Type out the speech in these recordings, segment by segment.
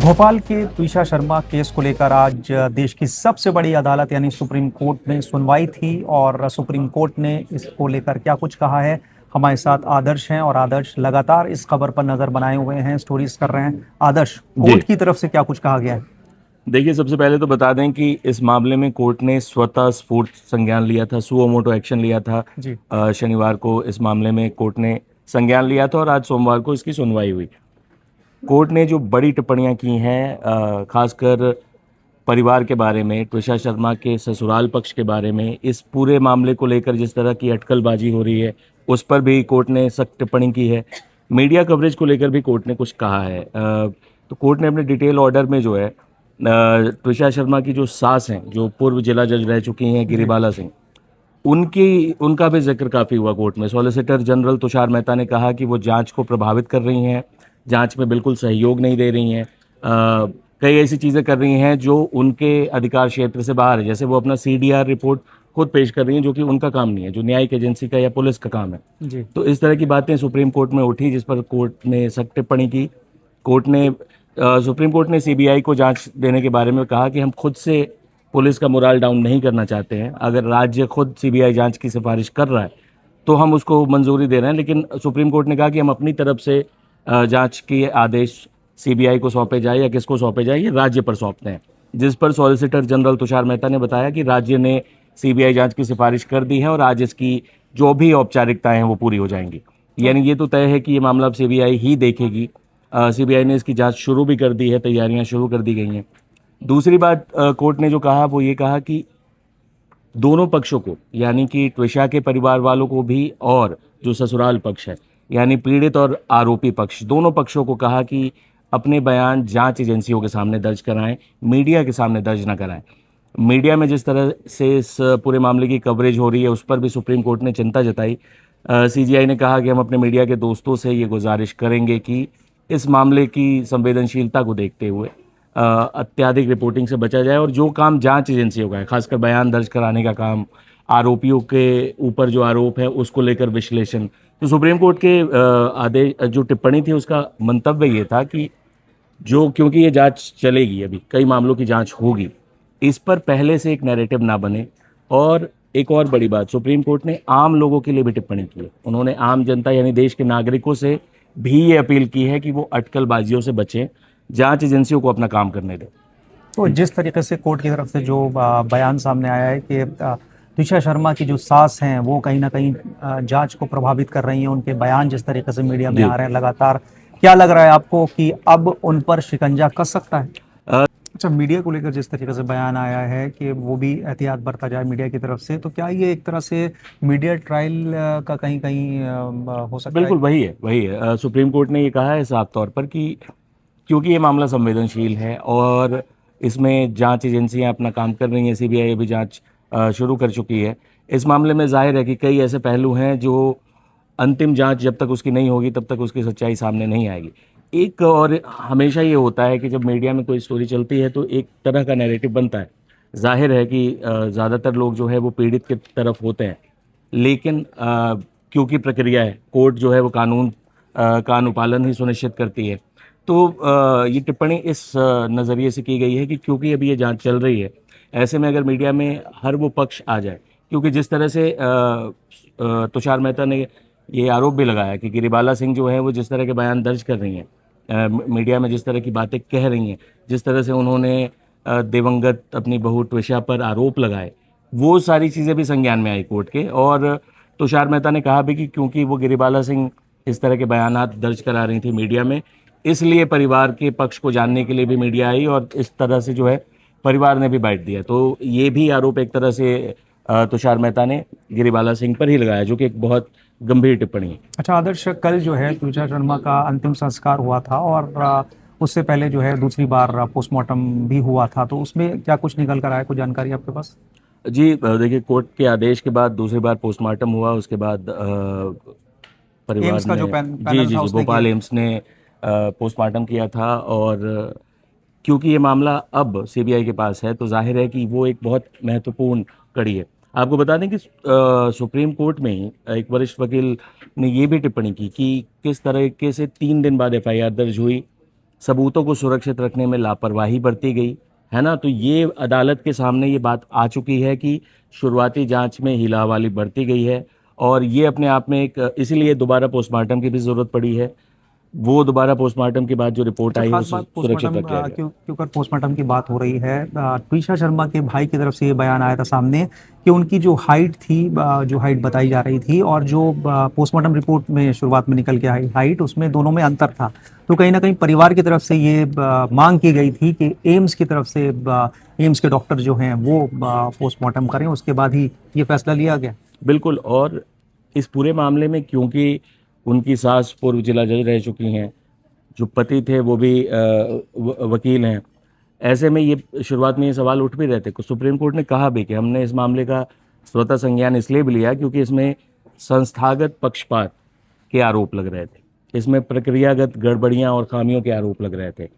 भोपाल के तुषार शर्मा केस को लेकर आज देश की सबसे बड़ी अदालत यानी सुप्रीम कोर्ट में सुनवाई थी और सुप्रीम कोर्ट ने इसको लेकर क्या कुछ कहा है। हमारे साथ आदर्श हैं और आदर्श लगातार इस खबर पर नजर बनाए हुए हैं, स्टोरीज कर रहे हैं। आदर्श, जी। कोर्ट की तरफ से क्या कुछ कहा गया है? देखिए, सबसे पहले तो बता दें कि इस मामले में कोर्ट ने स्वतः स्फूर्त संज्ञान लिया था, सुओ मोटो एक्शन लिया था। जी। शनिवार को इस मामले में कोर्ट ने संज्ञान लिया था और आज सोमवार को इसकी सुनवाई हुई। कोर्ट ने जो बड़ी टिप्पणियां की हैं, खासकर परिवार के बारे में, तुषार शर्मा के ससुराल पक्ष के बारे में, इस पूरे मामले को लेकर जिस तरह की अटकलबाजी हो रही है, उस पर भी कोर्ट ने सख्त टिप्पणी की है। मीडिया कवरेज को लेकर भी कोर्ट ने कुछ कहा है। तो कोर्ट ने अपने डिटेल ऑर्डर में जो है, तुषार शर्मा की जो सास हैं, जो पूर्व जिला जज रह चुकी हैं, गिरिबाला सिंह, उनका भी जिक्र काफ़ी हुआ कोर्ट में। सॉलिसिटर जनरल तुषार मेहता ने कहा कि वो जांच को प्रभावित कर रही हैं, जांच में बिल्कुल सहयोग नहीं दे रही हैं, कई ऐसी चीज़ें कर रही हैं जो उनके अधिकार क्षेत्र से बाहर है। जैसे वो अपना सीडीआर रिपोर्ट खुद पेश कर रही हैं, जो कि उनका काम नहीं है, जो न्यायिक एजेंसी का या पुलिस का काम है। जी। तो इस तरह की बातें सुप्रीम कोर्ट में उठी, जिस पर कोर्ट ने सख्त टिप्पणी की। सुप्रीम कोर्ट ने सीबीआई को जांच देने के बारे में कहा कि हम खुद से पुलिस का मोराल डाउन नहीं करना चाहते हैं। अगर राज्य खुद सीबीआई जांच की सिफारिश कर रहा है तो हम उसको मंजूरी दे रहे हैं, लेकिन सुप्रीम कोर्ट ने कहा कि हम अपनी तरफ से जांच के आदेश सीबीआई को सौंपे जाए या किसको सौंपे जाए, ये राज्य पर सौंपते हैं। जिस पर सॉलिसिटर जनरल तुषार मेहता ने बताया कि राज्य ने सीबीआई जांच की सिफारिश कर दी है और आज इसकी जो भी औपचारिकताएं हैं वो पूरी हो जाएंगी। यानी ये तो तय है कि ये मामला अब सीबीआई ही देखेगी। सीबीआई ने इसकी जांच शुरू भी कर दी है, तैयारियां शुरू कर दी गई हैं। दूसरी बात कोर्ट ने जो कहा वो ये कहा कि दोनों पक्षों को, यानी कि त्विषा के परिवार वालों को भी और जो ससुराल पक्ष है, यानी पीड़ित और आरोपी पक्ष, दोनों पक्षों को कहा कि अपने बयान जांच एजेंसियों के सामने दर्ज कराएं, मीडिया के सामने दर्ज न कराएं। मीडिया में जिस तरह से इस पूरे मामले की कवरेज हो रही है, उस पर भी सुप्रीम कोर्ट ने चिंता जताई। सीजीआई ने कहा कि हम अपने मीडिया के दोस्तों से ये गुजारिश करेंगे कि इस मामले की संवेदनशीलता को देखते हुए अत्यधिक रिपोर्टिंग से बचा जाए और जो काम जांच एजेंसियों का है, खासकर बयान दर्ज कराने का काम, आरोपियों के ऊपर जो आरोप है उसको लेकर विश्लेषण। तो सुप्रीम कोर्ट के आदेश, जो टिप्पणी थी, उसका मंतव्य ये था कि क्योंकि ये जांच चलेगी, अभी कई मामलों की जांच होगी, इस पर पहले से एक नैरेटिव ना बने। और एक और बड़ी बात, सुप्रीम कोर्ट ने आम लोगों के लिए भी टिप्पणी की है। उन्होंने आम जनता यानी देश के नागरिकों से भी ये अपील की है कि वो अटकलबाजियों से बचें, जांच एजेंसियों को अपना काम करने दें। तो जिस तरीके से कोर्ट की तरफ से जो बयान सामने आया है कि तुषार शर्मा की जो सास हैं वो कहीं ना कहीं जांच को प्रभावित कर रही हैं, उनके बयान जिस तरीके से मीडिया में जी। आ रहे हैं लगातार, क्या लग रहा है आपको कि अब उन पर शिकंजा कस सकता है? अच्छा, मीडिया को लेकर जिस तरीके से बयान आया है कि वो भी एहतियात बरता जाए मीडिया की तरफ से, तो क्या ये एक तरह से मीडिया ट्रायल का कहीं कहीं हो सकता है? बिल्कुल वही है। सुप्रीम कोर्ट ने ये कहा है साफ तौर पर कि क्योंकि ये मामला संवेदनशील है और इसमें जांच एजेंसियां अपना काम कर रही हैं, सीबीआई अभी जांच शुरू कर चुकी है। इस मामले में जाहिर है कि कई ऐसे पहलू हैं जो अंतिम जांच जब तक उसकी नहीं होगी तब तक उसकी सच्चाई सामने नहीं आएगी। एक और हमेशा ये होता है कि जब मीडिया में कोई स्टोरी चलती है तो एक तरह का नैरेटिव बनता है। जाहिर है कि ज़्यादातर लोग जो है वो पीड़ित की तरफ होते हैं, लेकिन क्योंकि प्रक्रिया है, कोर्ट जो है वो कानून का अनुपालन ही सुनिश्चित करती है। तो ये टिप्पणी इस नज़रिए से की गई है कि क्योंकि अभी ये जांच चल रही है, ऐसे में अगर मीडिया में हर वो पक्ष आ जाए, क्योंकि जिस तरह से तुषार मेहता ने ये आरोप भी लगाया कि गिरिबाला सिंह जो है वो जिस तरह के बयान दर्ज कर रही हैं, मीडिया में जिस तरह की बातें कह रही हैं, जिस तरह से उन्होंने दिवंगत अपनी बहू त्विषा पर आरोप लगाए, वो सारी चीज़ें भी संज्ञान में आई कोर्ट के। और तुषार मेहता ने कहा भी कि क्योंकि वो गिरिबाला सिंह इस तरह के बयानात दर्ज करा रही थी मीडिया में, इसलिए परिवार के पक्ष को जानने के लिए भी मीडिया आई और इस तरह से जो है परिवार ने भी बाइट दिया। तो ये भी आरोप एक तरह से तुषार मेहता ने गिरिबाला सिंह पर ही लगाया, जो कि एक बहुत गंभीर टिप्पणी है। अच्छा आदर्श, कल जो है तुषार शर्मा का अंतिम संस्कार हुआ था और उससे पहले जो है दूसरी बार पोस्टमार्टम भी हुआ था, तो उसमें क्या कुछ निकल कर आया, कुछ जानकारी आपके पास? जी, देखिए, कोर्ट के आदेश के बाद दूसरी बार पोस्टमार्टम हुआ, उसके बाद परिवार एम्स का ने जो जी पैनल जी था जी उसने भोपाल किया। एम्स ने पोस्टमार्टम किया था। और क्योंकि ये मामला अब सीबीआई के पास है तो जाहिर है कि वो एक बहुत महत्वपूर्ण कड़ी है। आपको बता दें कि सुप्रीम कोर्ट में ही एक वरिष्ठ वकील ने ये भी टिप्पणी की कि किस तरीके से 3 दिन बाद एफआईआर दर्ज हुई, सबूतों को सुरक्षित रखने में लापरवाही बरती गई, है ना। तो ये अदालत के सामने ये बात आ चुकी है कि शुरुआती जांच में हीला हवाली बरती गई है, और ये अपने आप में एक, इसीलिए दोबारा पोस्टमार्टम की भी ज़रूरत पड़ी है। वो दोबारा पोस्टमार्टम के बाद जो रिपोर्ट आई है वो खास बात सुरक्षित पोस्टमार्टम रख लिया गया। क्योंकि पोस्टमार्टम की बात हो रही है, ट्विशा शर्मा के भाई की तरफ से ये बयान आया था सामने कि उनकी जो हाइट थी, जो हाइट बताई जा रही थी, और जो पोस्टमार्टम रिपोर्ट में शुरुआत में निकल के आई हाइट, उसमें दोनों में अंतर था। तो कहीं ना कहीं परिवार की तरफ से ये मांग की गई थी कि एम्स की तरफ से एम्स के डॉक्टर जो हैं वो पोस्टमार्टम करें, उसके बाद ही ये फैसला लिया गया। बिल्कुल। और इस पूरे मामले में क्योंकि उनकी सास पूर्व जिला जज रह चुकी हैं, जो पति थे वो भी वकील हैं, ऐसे में ये शुरुआत में ये सवाल उठ भी रहे थे। सुप्रीम कोर्ट ने कहा भी कि हमने इस मामले का स्वतः संज्ञान इसलिए भी लिया क्योंकि इसमें संस्थागत पक्षपात के आरोप लग रहे थे, इसमें प्रक्रियागत गड़बड़ियां और खामियों के आरोप लग रहे थे।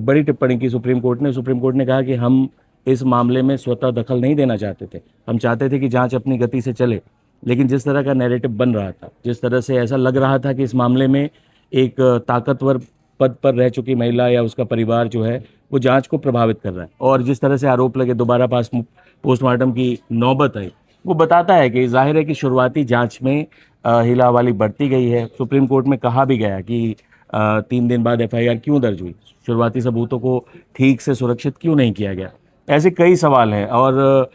बड़ी टिप्पणी की सुप्रीम कोर्ट ने कहा कि हम इस मामले में स्वतः दखल नहीं देना चाहते थे, हम चाहते थे कि जांच अपनी गति से चले, लेकिन जिस तरह का नैरेटिव बन रहा था, जिस तरह से ऐसा लग रहा था कि इस मामले में एक ताकतवर पद पर रह चुकी महिला या उसका परिवार जो है वो जांच को प्रभावित कर रहा है, और जिस तरह से आरोप लगे दोबारा पोस्टमार्टम की नौबत आई, वो बताता है कि जाहिर है कि शुरुआती जांच में हीला हवाली बरती गई है। सुप्रीम कोर्ट में कहा भी गया कि 3 दिन बाद एफआईआर क्यों दर्ज हुई, शुरुआती सबूतों को ठीक से सुरक्षित क्यों नहीं किया गया। ऐसे कई सवाल हैं, और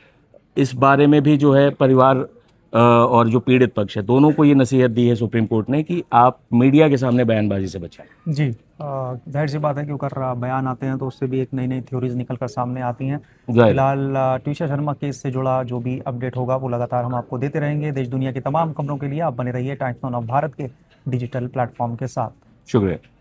इस बारे में भी जो है परिवार और जो पीड़ित पक्ष है, दोनों को ये नसीहत दी है सुप्रीम कोर्ट ने कि आप मीडिया के सामने बयानबाजी से बचाएं। जी, जाहिर सी बात है कि अगर बयान आते हैं तो उससे भी एक नई नई थ्योरीज निकल कर सामने आती हैं। जाहिर। फिलहाल ट्विशा शर्मा केस से जुड़ा जो भी अपडेट होगा वो लगातार हम आपको देते रहेंगे। देश दुनिया की तमाम खबरों के लिए आप बने रहिए टाइम्स नाउ ऑफ भारत के डिजिटल प्लेटफॉर्म के साथ। शुक्रिया।